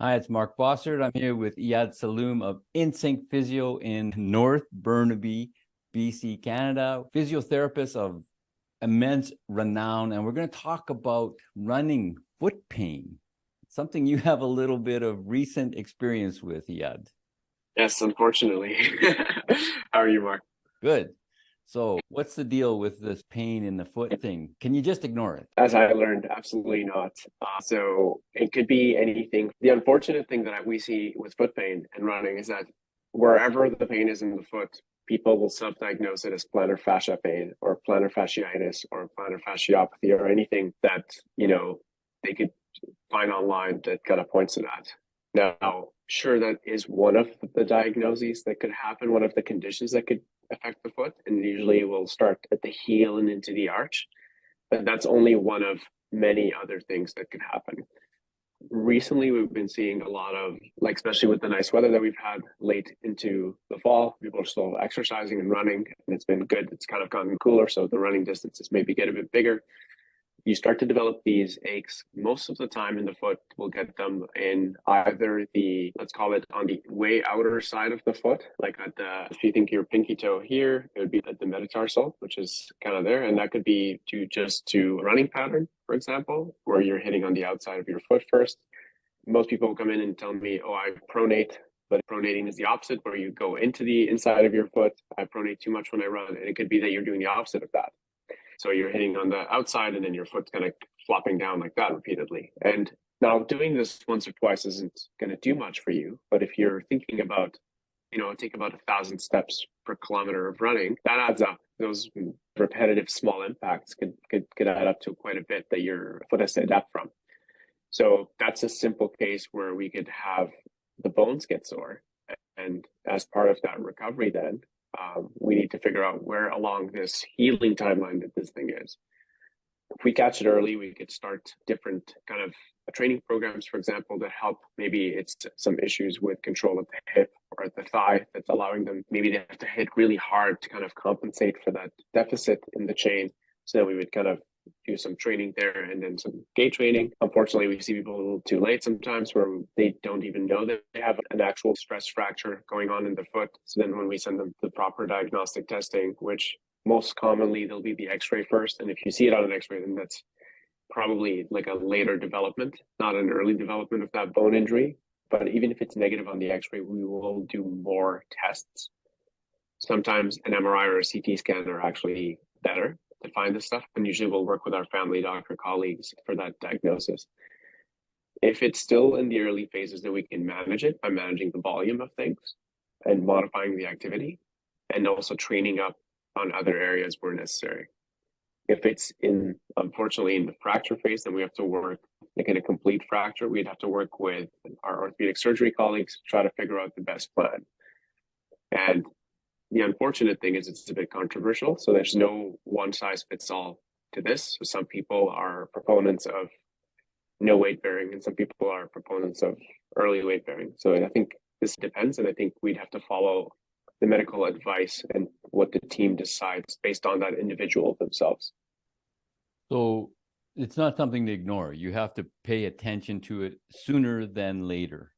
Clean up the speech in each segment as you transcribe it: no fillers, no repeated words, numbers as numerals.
Hi, it's Mark Bossard. I'm here with Iyad Salloum of Insync Physio in North Burnaby, BC, Canada. Physiotherapist of immense renown, and we're going to talk about running foot pain, something you have a little bit of recent experience with, Iyad. Yes, unfortunately. How are you, Mark? Good. So what's the deal with this pain in the foot thing? Can you just ignore it? As I learned, absolutely not. So it could be anything. The unfortunate thing that we see with foot pain and running is that wherever the pain is in the foot, people will self-diagnose it as plantar fascia pain or plantar fasciitis or plantar fasciopathy or anything that, they could find online that kind of points to that. Now, sure, that is one of the diagnoses that could happen, one of the conditions that could affect the foot, and usually will start at the heel and into the arch. But that's only one of many other things that could happen. Recently, we've been seeing a lot of, like, especially with the nice weather that we've had late into the fall, people are still exercising and running, and it's been good. It's kind of gotten cooler, so the running distances maybe get a bit bigger. You start to develop these aches. Most of the time in the foot, we'll get them in either let's call it on the way outer side of the foot, like if you think your pinky toe here, it would be at the metatarsal, which is kind of there. And that could be to running pattern, for example, where you're hitting on the outside of your foot first. Most people will come in and tell me, oh, I pronate, but pronating is the opposite, where you go into the inside of your foot. I pronate too much when I run. And it could be that you're doing the opposite of that. So you're hitting on the outside and then your foot's kind of flopping down like that repeatedly. And now doing this once or twice isn't going to do much for you. But if you're thinking about, take about 1,000 steps per kilometer of running, that adds up. Those repetitive small impacts could add up to quite a bit that your foot has to adapt from. So that's a simple case where we could have the bones get sore. And as part of that recovery, then we need to figure out where along this healing timeline that this thing is. If we catch it early, we could start different kind of training programs, for example, that help. Maybe it's some issues with control at the hip or at the thigh that's allowing them. Maybe they have to hit really hard to kind of compensate for that deficit in the chain. So then we would kind of do some training there and then some gait training. Unfortunately, we see people a little too late sometimes where they don't even know that they have an actual stress fracture going on in the foot. So then when we send them the proper diagnostic testing, which most commonly there'll be the x-ray first. And if you see it on an x-ray, then that's probably like a later development, not an early development of that bone injury. But even if it's negative on the x-ray, we will do more tests. Sometimes an MRI or a CT scan are actually better to find this stuff, and usually we'll work with our family doctor colleagues for that diagnosis. If it's still in the early phases, then we can manage it by managing the volume of things and modifying the activity, and also training up on other areas where necessary. If it's unfortunately in the fracture phase, then we have to work like in a complete fracture. We'd have to work with our orthopedic surgery colleagues to try to figure out the best plan. And the unfortunate thing is it's a bit controversial. So there's no one size fits all to this. So some people are proponents of no weight bearing and some people are proponents of early weight bearing. So I think this depends. And I think we'd have to follow the medical advice and what the team decides based on that individual themselves. So it's not something to ignore. You have to pay attention to it sooner than later.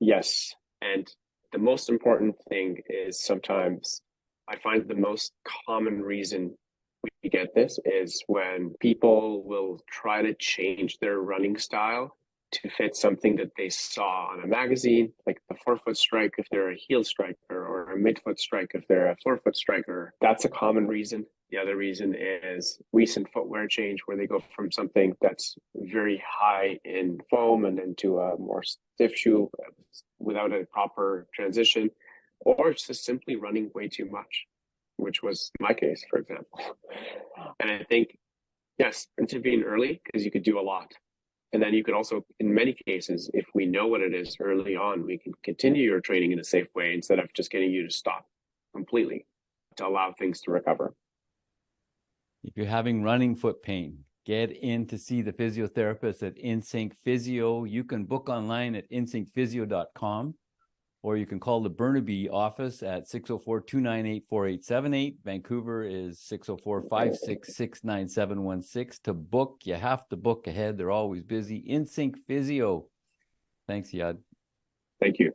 Yes. And the most important thing is sometimes I find the most common reason we get this is when people will try to change their running style to fit something that they saw on a magazine, like the forefoot strike if they're a heel striker, or a midfoot strike if they're a forefoot striker. That's a common reason. The other reason is recent footwear change where they go from something that's very high in foam and then to a more stiff shoe without a proper transition, or it's just simply running way too much, which was my case, for example. And I think, yes, intervene early because you could do a lot. And then you could also, in many cases, if we know what it is early on, we can continue your training in a safe way instead of just getting you to stop completely to allow things to recover. If you're having running foot pain, get in to see the physiotherapist at Insync Physio. You can book online at insyncphysio.com, or you can call the Burnaby office at 604-298-4878. Vancouver is 604-566-9716. To book, you have to book ahead. They're always busy. Insync Physio. Thanks, Iyad. Thank you.